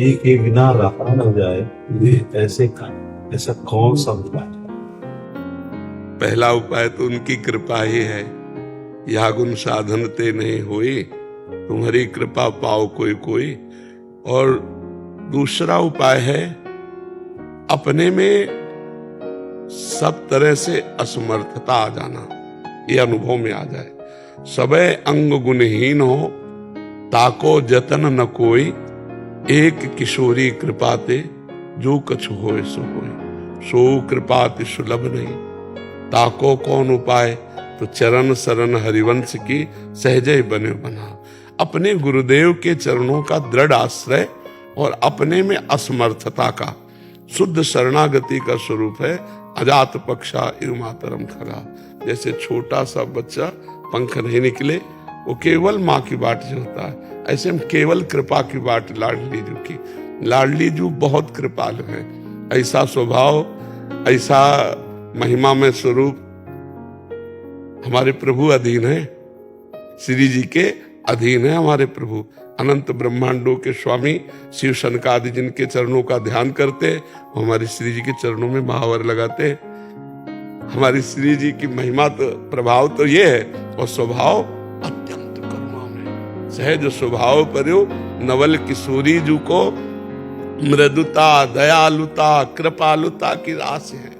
जी के बिना रहा न जाए, ये ऐसा कौन सा उपाय है? पहला उपाय तो उनकी कृपा ही है। या गुण साधन ते नहीं होई, तुम्हारी कृपा पाओ कोई कोई। और दूसरा उपाय है, अपने में सब तरह से असमर्थता आ जाना, ये अनुभव में आ जाए। सबे अंग गुणहीन हो, ताको जतन न कोई, एक किशोरी कृपाते जो कछु होए सो होए। सो कृपाति सुलभ नहीं, ताको कौन उपाय, तो चरण शरण हरिवंश की सहजय बने बना। अपने गुरुदेव के चरणों का दृढ़ आश्रय और अपने में असमर्थता का शुद्ध शरणागति का स्वरूप है अजात पक्षा इव मातरम खगा। जैसे छोटा सा बच्चा, पंख नहीं निकले, वो केवल माँ की बाट से होता है, ऐसे हम केवल कृपा की बाट लाडली जू की। लाडली जू बहुत कृपालु है, ऐसा स्वभाव, ऐसा महिमा में स्वरूप हमारे प्रभु अधीन है। श्री जी के अधीन है हमारे प्रभु। अनंत ब्रह्मांडों के स्वामी शिव शनकादि जिनके चरणों का ध्यान करते, हमारे श्री जी के चरणों में महावर लगाते। हमारी श्री जी की महिमा तो प्रभाव तो ये है, और स्वभाव अत्यंत करुणामय सहज स्वभाव पर्यो नवल किशोरी जू को मृदुता दयालुता कृपालुता की रास है।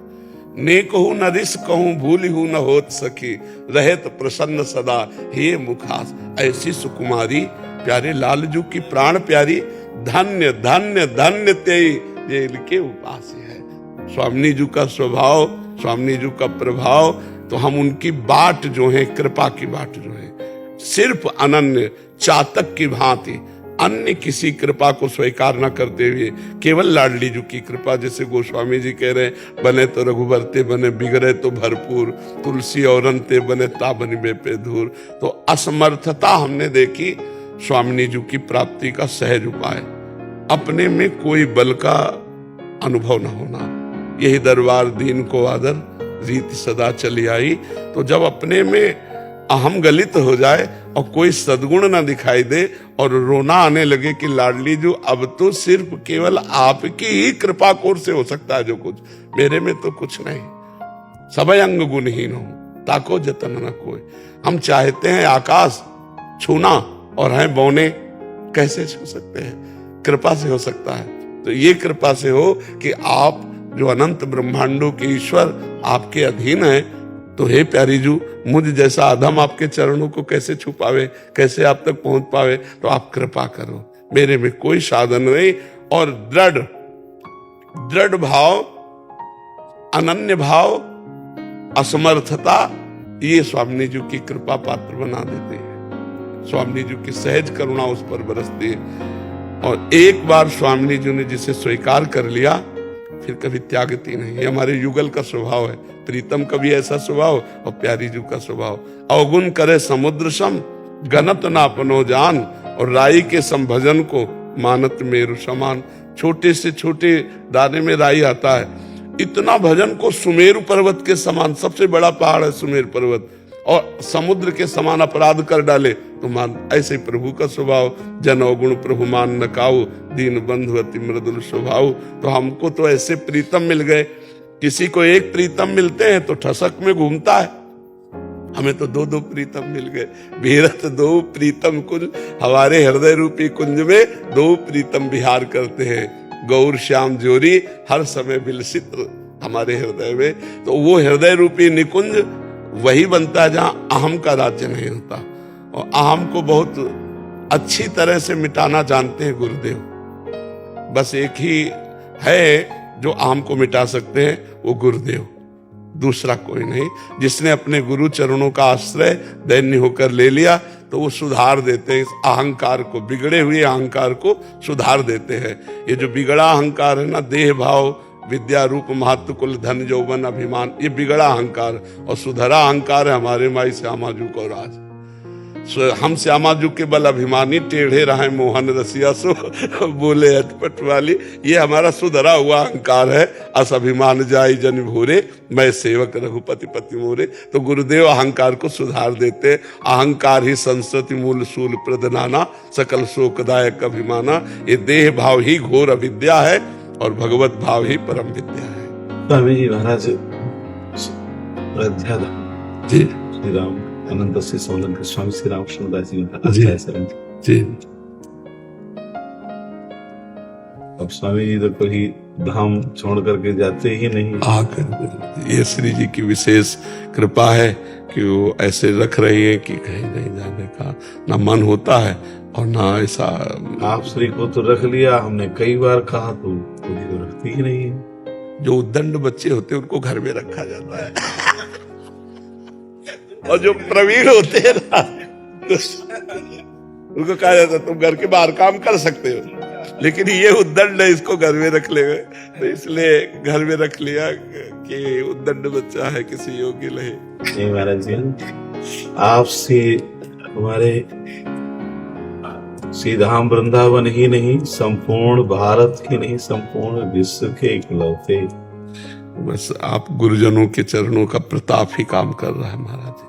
ने कहूं न रिस कहूं भूली हूं न होत सकी, रहत प्रसन्न सदा हे मुखास। ऐसी सुकुमारी प्यारे लालजू की प्राण प्यारी, धन्य धन्य धन्य तेई ये इनके उपास है। स्वामी जी का स्वभाव, स्वामी जी का प्रभाव, तो हम उनकी बाट जो है, कृपा की बाट जो है, सिर्फ अनन्य चातक की भांति अन्य किसी कृपा को स्वीकार न करते हुए केवल लाडली जी की कृपा। जैसे गोस्वामी जी कह रहे हैं, बने तो रघुबरते बने, बिगड़े तो भरपूर, तुलसी और अंते बने ता बनी बेपे धूर। तो असमर्थता हमने देखी स्वामी जी की प्राप्ति का सहज उपाय, अपने में कोई बल का अनुभव न होना। यही दरबार दीन को आदर, रीत सदा चली आई। तो जब अपने में अहम गलित हो जाए और कोई सद्गुण ना दिखाई दे और रोना आने लगे कि लाडली जो अब तो सिर्फ केवल आपकी ही कृपा कोर से हो सकता है जो कुछ, मेरे में तो कुछ नहीं, सबे अंग गुणहीन हो, ताको जतन न कोई। हम चाहते हैं आकाश छूना और हैं बौने, कैसे छू सकते हैं? कृपा से हो सकता है। तो ये कृपा से हो कि आप जो अनंत ब्रह्मांडों के ईश्वर आपके अधीन है, तो हे प्यारी जू, मुझ जैसा अधम आपके चरणों को कैसे छुपावे, कैसे आप तक पहुंच पावे? तो आप कृपा करो, मेरे में कोई साधन नहीं। और दृढ़ भाव, अनन्य भाव, असमर्थता, ये स्वामी जी की कृपा पात्र बना देते हैं। स्वामी जी की सहज करुणा उस पर बरसती है। और एक बार स्वामी जी ने जिसे स्वीकार कर लिया, फिर कभी त्यागती नहीं। ये हमारे युगल का स्वभाव है। प्रीतम का भी ऐसा स्वभाव और प्यारी जी का स्वभाव। अवगुण करे समुद्र सम, गनत ना अपनो जान, और राई के संभजन को मानत मेरु समान। छोटे से छोटे दाने में राई आता है, इतना भजन को सुमेरु पर्वत के समान, सबसे बड़ा पहाड़ है सुमेरु पर्वत, और समुद्र के समान अपराध कर डाले तो मान। ऐसे प्रभु का स्वभाव, जन अवगुण प्रभु मान न काऊ, दीन बंधु अति मृदुल स्वभाव। तो हमको तो ऐसे प्रीतम मिल गए। किसी को एक प्रीतम मिलते हैं तो ठसक में घूमता है, हमें तो दो दो प्रीतम मिल गए। भीरत दो प्रीतम कुंज, हमारे हृदय रूपी कुंज में दो प्रीतम विहार करते हैं। गौर श्याम जोरी हर समय विलसित हमारे हृदय में। तो वो हृदय रूपी निकुंज वही बनता है जहां अहम का राज्य नहीं होता। और अहम को बहुत अच्छी तरह से मिटाना जानते हैं गुरुदेव। बस एक ही है जो अहम को मिटा सकते हैं, वो गुरुदेव, दूसरा कोई नहीं। जिसने अपने गुरु चरणों का आश्रय दैन्य होकर ले लिया, तो वो सुधार देते हैं इस अहंकार को, बिगड़े हुए अहंकार को सुधार देते हैं। ये जो बिगड़ा अहंकार है ना, देह भाव विद्या रूप महत्व कुल धन यौवन अभिमान, ये बिगड़ा अहंकार। और सुधरा अहंकार है हमारे माई श्यामा जू को राज। हम श्यामा जू के बल अभिमानी, टेढ़े रहे मोहन रसिया सो बोले अटपट वाली। ये हमारा सुधरा हुआ अहंकार है, अस अभिमान जाई जन भोरे, मैं सेवक रघुपति पति मोरे। तो गुरुदेव अहंकार को सुधार देते। अहंकार ही संस्कृति मूल सूल प्रदनाना, सकल शोकदायक अभिमाना। ये देह भाव ही घोर अविद्या है और भगवत भाव ही परम विद्या है। स्वामी जी महाराज अयोध्या जी श्री राम अनंत से सोलन के स्वामी श्री रामकृष्ण दास जी जी। जी अब स्वामी जी तो कोई धाम छोड़ करके जाते ही नहीं। आकर ये श्री जी की विशेष कृपा है कि वो ऐसे रख रही है कि कहीं नहीं जाने का ना मन होता है और ना ऐसा। आप श्री को तो रख लिया, हमने कई बार कहा तो रखती ही नहीं है। जो उद्दंड बच्चे होते हैं उनको घर में रखा जाता है और जो प्रवीण होते हैं ना उनको कहा जाता है तुम घर के बाहर काम कर सकते हो, लेकिन ये उद्दंड है, इसको घर में रख लेंगे। तो इसलिए घर में रख लिया कि उद्दंड बच्चा है, किसी योग्य नहीं। नहीं महाराज जी, आपसे हमारे श्री धाम वृंदावन ही नहीं, संपूर्ण भारत के नहीं, संपूर्ण विश्व के इकलौते। बस आप गुरुजनों के चरणों का प्रताप ही काम कर रहा है महाराज जी।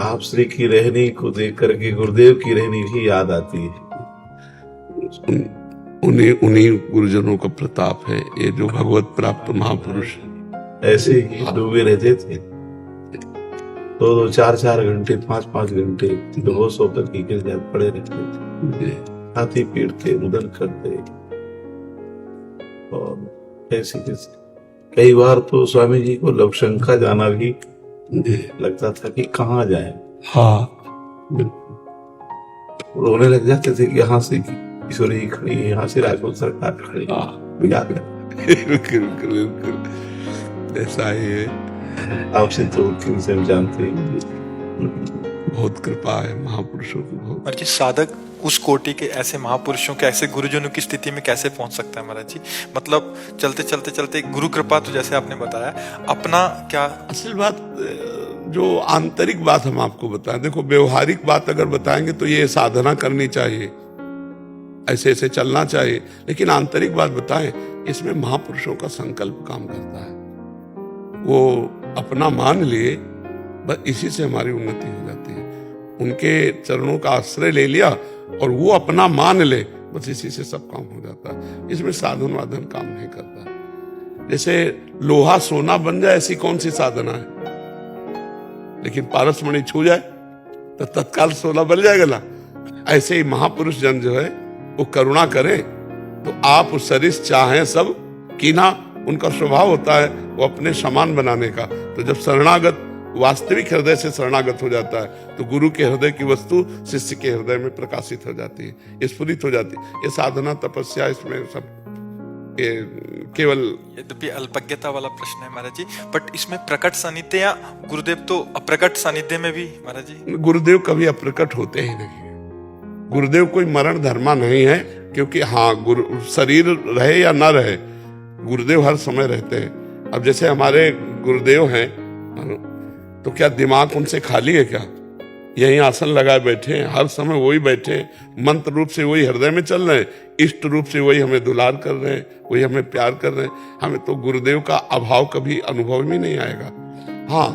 आप श्री की रहनी को देख करके गुरुदेव की रहनी भी याद आती है। उन्हीं गुरुजनों का प्रताप है ये, जो भगवत प्राप्त महापुरुष ऐसे ही डूबे रहते थे, 2-2, 4-4 घंटे, 5-5 घंटे बेहोश होकर की गिर जाए पड़े रहते थे, हाथी पीटते, रुदन करते। और ऐसे कई बार तो स्वामी जी को लवशंका जाना भी लगता था कि कहाँ जाए। हाँ रोने लग जाते थे कि यहाँ से ईश्वरी जी खड़ी है, यहाँ से राजपूत सरकार खड़ी है। ऐसा ही है। आपसे तो किनसे हम जानते हैं, बहुत कृपा है महापुरुषों की बहुत। महाराज जी, साधक उस कोटि के ऐसे महापुरुषों के ऐसे गुरुजनों की स्थिति में कैसे पहुंच सकता है महाराज जी? मतलब चलते चलते चलते गुरु कृपा, तो जैसे आपने बताया, अपना क्या असल बात, जो आंतरिक बात हम आपको बताएं, देखो व्यवहारिक बात अगर बताएंगे तो ये साधना करनी चाहिए, ऐसे ऐसे चलना चाहिए, लेकिन आंतरिक बात बताएं, इसमें महापुरुषों का संकल्प काम करता है। वो अपना मान लिए, बस इसी से हमारी उन्नति हो जाती है। उनके चरणों का आश्रय ले लिया और वो अपना मान ले, बस इसी से सब काम हो जाता है। इसमें साधन वाधन काम नहीं करता। जैसे लोहा सोना बन जाए, ऐसी कौन सी साधना है? लेकिन पारसमणि छू जाए तो तत्काल सोना बन जाएगा ना। ऐसे ही महापुरुष जन जो है वो करुणा करें तो आप सरिस चाहें सब कीना, उनका स्वभाव होता है वो अपने समान बनाने का। तो जब शरणागत वास्तविक हृदय से शरणागत हो जाता है तो गुरु के हृदय की वस्तु शिष्य के हृदय में प्रकाशित हो जाती है, स्फुरित हो जाती है। ये साधना तपस्या, इसमें सब केवल यद्यपि अल्पज्ञता वाला प्रश्न है महाराज जी, बट इसमें प्रकट सानिध्य या गुरुदेव तो अप्रकट सानिध्य में भी महाराज जी? गुरुदेव कभी अप्रकट होते ही नहीं। गुरुदेव कोई मरण धर्मा नहीं है, क्योंकि हाँ गुरु शरीर रहे या ना रहे, गुरुदेव हर समय रहते हैं। अब जैसे हमारे गुरुदेव हैं तो क्या दिमाग उनसे खाली है क्या? यही आसन लगाए बैठे हैं, हर समय वही बैठे हैं, मंत्र रूप से वही हृदय में चल रहे हैं, इष्ट रूप से वही हमें दुलार कर रहे हैं, वही हमें प्यार कर रहे हैं। हमें तो गुरुदेव का अभाव कभी अनुभव ही नहीं आएगा। हाँ,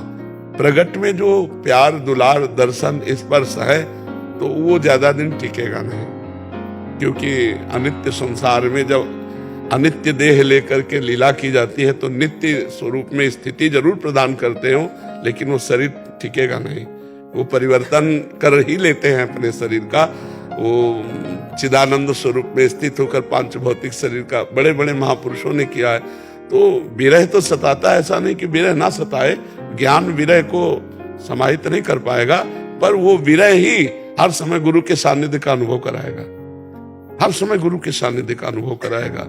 प्रगट में जो प्यार, दुलार, दर्शन, स्पर्श है तो वो ज्यादा दिन टिकेगा नहीं, क्योंकि अनित्य संसार में जब अनित्य देह लेकर के लीला की जाती है तो नित्य स्वरूप में स्थिति जरूर प्रदान करते हो, लेकिन वो शरीर टिकेगा नहीं। वो परिवर्तन कर ही लेते हैं अपने शरीर का। वो चिदानंद स्वरूप में स्थित होकर पांच भौतिक शरीर का बड़े बड़े महापुरुषों ने किया है। तो विरह तो सताता है, ऐसा नहीं कि विरह ना सताए, ज्ञान विरह को समाहित नहीं कर पाएगा, पर वो विरह ही हर समय गुरु के सानिध्य का अनुभव कराएगा, हर समय गुरु के सानिध्य का अनुभव कराएगा।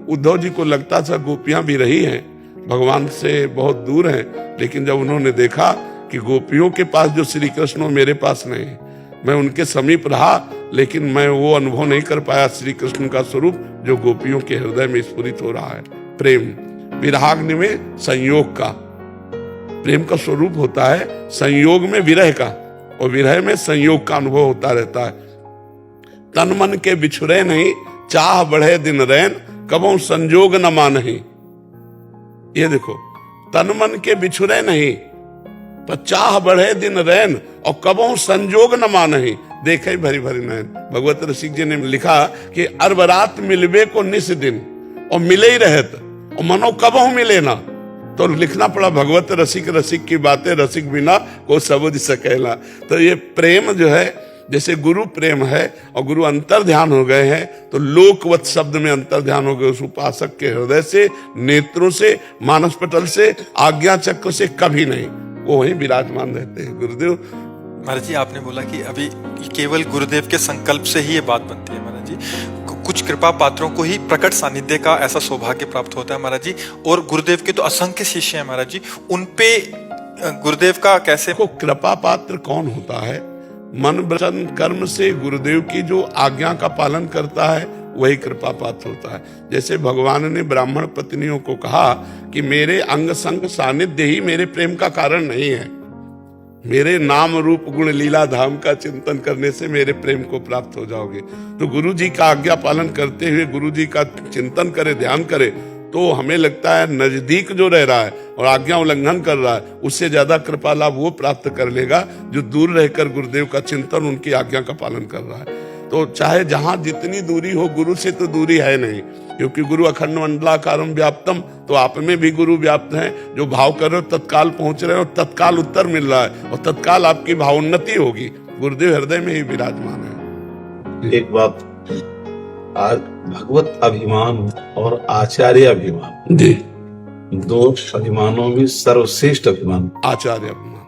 उद्धव जी को लगता था गोपियां भी रही हैं, भगवान से बहुत दूर हैं, लेकिन जब उन्होंने देखा कि गोपियों के पास जो श्री कृष्ण मेरे पास नहीं, मैं उनके समीप रहा लेकिन मैं वो अनुभव नहीं कर पाया श्री कृष्ण का स्वरूप जो गोपियों के हृदय में स्फुरित हो रहा है। प्रेम विराग्नि में संयोग का, प्रेम का स्वरूप होता है संयोग में विरह का, और विरह में संयोग का अनुभव होता रहता है। तन मन के बिछुरे नहीं, चाह बढ़े दिन रैन, कबहु संजोग न मानहि। ये देखो, तन मन के बिछुरे नहीं, पर चाह बढ़े दिन रैन, और कबहु संजोग न मानहि, देखे भरी भरी नैन। भगवत रसिक जी ने लिखा कि अरब रात मिलबे को निस दिन, और मिले ही रहत, और मनो कबहु मिले ना। तो लिखना पड़ा भगवत रसिक, रसिक की बातें रसिक बिना को सबुझ सकेला। तो ये प्रेम जो है, जैसे गुरु प्रेम है और गुरु अंतर ध्यान हो गए हैं, तो लोकवत शब्द में अंतर ध्यान हो गए उस उपासक के हृदय से, नेत्रों से, मानस पटल से, आज्ञा चक्र से कभी नहीं, वो वहीं विराजमान रहते हैं गुरुदेव। महाराज जी, आपने बोला कि अभी केवल गुरुदेव के संकल्प से ही ये बात बनती है महाराज जी, कुछ कृपा पात्रों को ही प्रकट सानिध्य का ऐसा सौभाग्य प्राप्त होता है महाराज जी, और गुरुदेव के तो असंख्य शिष्य हैं महाराज जी, उनपे गुरुदेव का कैसे? को कृपा पात्र कौन होता है? मन वचन कर्म से गुरुदेव की जो आज्ञा का पालन करता है वही कृपा पात्र होता है। जैसे भगवान ने ब्राह्मण पत्नियों को कहा कि मेरे अंग संग सानिध्य ही मेरे प्रेम का कारण नहीं है, मेरे नाम रूप गुण लीला धाम का चिंतन करने से मेरे प्रेम को प्राप्त हो जाओगे। तो गुरु जी का आज्ञा पालन करते हुए गुरु जी का चिंतन करे, ध्यान करे, तो हमें लगता है नजदीक जो रह रहा है और आज्ञा उल्लंघन कर रहा है, उससे ज्यादा कृपा लाभ वो प्राप्त कर लेगा जो दूर रहकर गुरुदेव का चिंतन, उनकी आज्ञा का पालन कर रहा है। तो चाहे जहां जितनी दूरी हो, गुरु से तो दूरी है नहीं, क्योंकि गुरु अखंड मंडलाकारम व्याप्तम, तो आप में भी गुरु व्याप्त है। जो भाव कर रहे हो तत्काल पहुंच रहे हो, तत्काल उत्तर मिल रहा है, और तत्काल आपकी भावोन्नति होगी। गुरुदेव हृदय में ही विराजमान है। एक बात, आज भगवत अभिमान और आचार्य अभिमान जी, दो अभिमानों में सर्वश्रेष्ठ अभिमान आचार्य अभिमान।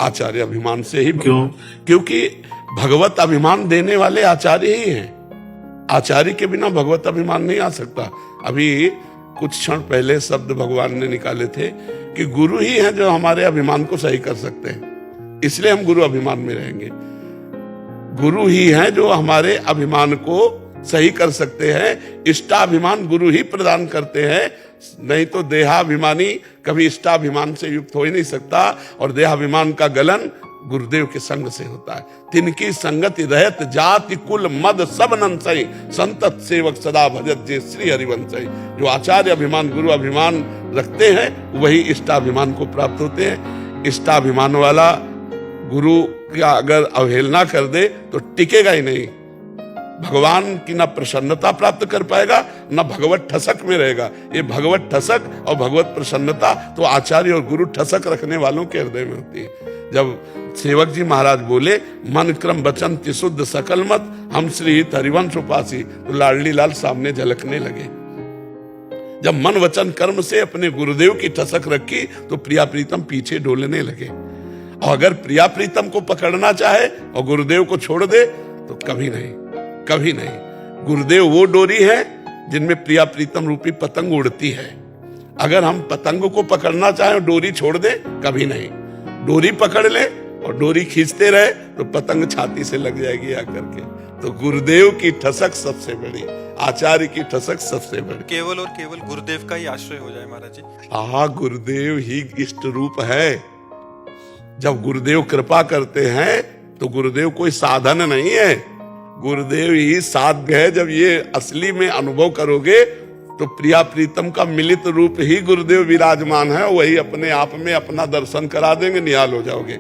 आचार्य अभिमान से ही, क्यों? क्योंकि भगवत अभिमान देने वाले आचार्य ही हैं। आचार्य के बिना भगवत अभिमान नहीं आ सकता। अभी कुछ क्षण पहले शब्द भगवान ने निकाले थे कि गुरु ही हैं जो हमारे अभिमान को सही कर सकते हैं, इसलिए हम गुरु अभिमान में रहेंगे। गुरु ही हैं जो हमारे अभिमान को सही कर सकते हैं। इष्टाभिमान गुरु ही प्रदान करते हैं, नहीं तो देहाभिमानी कभी इष्टाभिमान से युक्त हो ही नहीं सकता। और देहाभिमान का गलन गुरुदेव के संग से होता है। तिनकी संगति रहत जाति कुल मद सब नंसई, संतत सेवक सदा भजत जे श्री हरिवंशई। जो आचार्य अभिमान, गुरु अभिमान रखते हैं, वही इष्टाभिमान को प्राप्त होते हैं। इष्टाभिमान वाला गुरु का अगर अवहेलना कर दे तो टिकेगा ही नहीं, भगवान की ना प्रसन्नता प्राप्त कर पाएगा, ना भगवत ठसक में रहेगा। ये भगवत ठसक और भगवत प्रसन्नता तो आचार्य और गुरु ठसक रखने वालों के हृदय में होती है। जब सेवक जी महाराज बोले मन क्रम वचन तिशुद्ध सकल मत, हम श्री हरिवंश उपासी, तो लाडली लाल सामने झलकने लगे। जब मन वचन कर्म से अपने गुरुदेव की ठसक रखी तो प्रिया प्रीतम पीछे डोलने लगे। और अगर प्रिया प्रीतम को पकड़ना चाहे और गुरुदेव को छोड़ दे तो कभी नहीं, कभी नहीं। गुरुदेव वो डोरी है जिनमें प्रिया प्रीतम रूपी पतंग उड़ती है। अगर हम पतंग को पकड़ना चाहें और डोरी छोड़ दे, कभी नहीं। डोरी पकड़ ले और डोरी खींचते रहे तो पतंग छाती से लग जाएगी आकर के। तो गुरुदेव की ठसक सबसे बड़ी, आचार्य की ठसक सबसे बड़ी। केवल और केवल गुरुदेव का ही आश्रय हो जाए महाराज जी। हाँ, गुरुदेव ही इष्ट रूप है। जब गुरुदेव कृपा करते हैं तो गुरुदेव कोई साधन नहीं है, गुरुदेव ही साध्य है। जब ये असली में अनुभव करोगे तो प्रिया प्रीतम का मिलित रूप ही गुरुदेव विराजमान है, वही अपने आप में अपना दर्शन करा देंगे, निहाल हो जाओगे।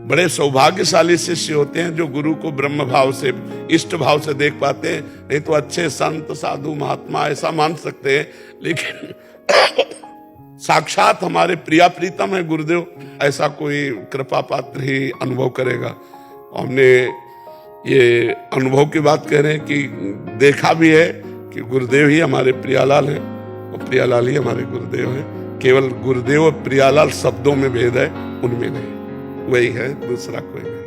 बड़े सौभाग्यशाली शिष्य होते हैं जो गुरु को ब्रह्म भाव से, इष्ट भाव से देख पाते हैं। नहीं तो अच्छे संत साधु महात्मा ऐसा मान सकते हैं, लेकिन साक्षात हमारे प्रिया प्रीतम है गुरुदेव, ऐसा कोई कृपा पात्र ही अनुभव करेगा। हमने ये अनुभव की बात कह रहे हैं कि देखा भी है कि गुरुदेव ही हमारे प्रियालाल हैं और प्रियालाल ही हमारे गुरुदेव हैं। केवल गुरुदेव और प्रियालाल शब्दों में भेद है, उनमें नहीं, वही है, दूसरा कोई नहीं।